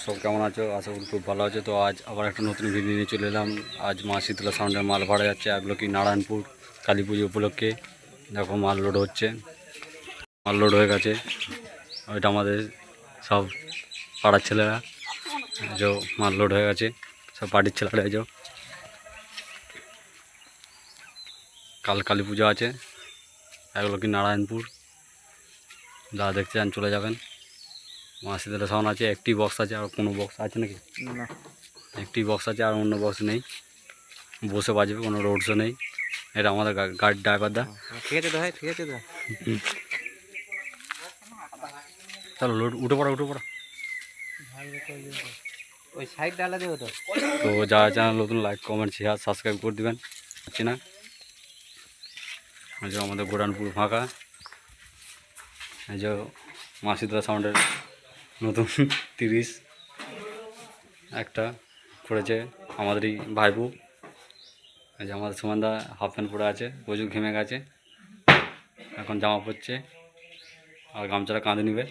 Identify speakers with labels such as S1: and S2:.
S1: সব কেমন আছো? আশা করি খুব ভালো আছো। তো আজ আবার একটা নতুন ভিডিও নিয়ে চলে এলাম। আজ মা শীতলা সাউন্ডের মাল ভাড়া যাচ্ছে এগুলো কি নারায়ণপুর কালী পুজো উপলক্ষে। দেখো মাল লোড হচ্ছে, মাল লোড হয়ে গেছে। ওইটা আমাদের সব পাড়ার ছেলেরা যে মাল লোড হয়ে গেছে, সব পার্টির ছেলেরা যে কাল কালী পুজো আছে। এগুলো কি নারায়ণপুর, যা দেখতে চান চলে যাবেন। মা শীতলা সাউন্ড আছে, একটি বক্স আছে। আর কোনো বক্স আছে নাকি?
S2: না,
S1: একটি বক্স আছে, আর অন্য বক্স নেই। বসে বাজবে, কোনো রোড শো নেই। এটা আমাদের গাড়ির ড্রাইভার দা।
S2: ঠিক আছে তো ভাই, ঠিক আছে তো।
S1: চলো লোড উঠে পড়া
S2: ওই সাইড ডালা দেবো তো।
S1: তো যারা চ্যানেল নতুন লাইক কমেন্ট শেয়ার সাবস্ক্রাইব করে দেবেন। পাচ্ছি না, এই যে আমাদের গোরানপুর ফাঁকা। এই যে মা শীতলা সাউন্ডের নতুন 30 একটা করেছে আমাদেরই ভাইবু। এই যে আমাদের সুমানদা হাফ প্যান্ট পরে আছে, প্রচুর ঘেমে গেছে, এখন জামা পরছে আর গামছাটা কাঁধে নিবে।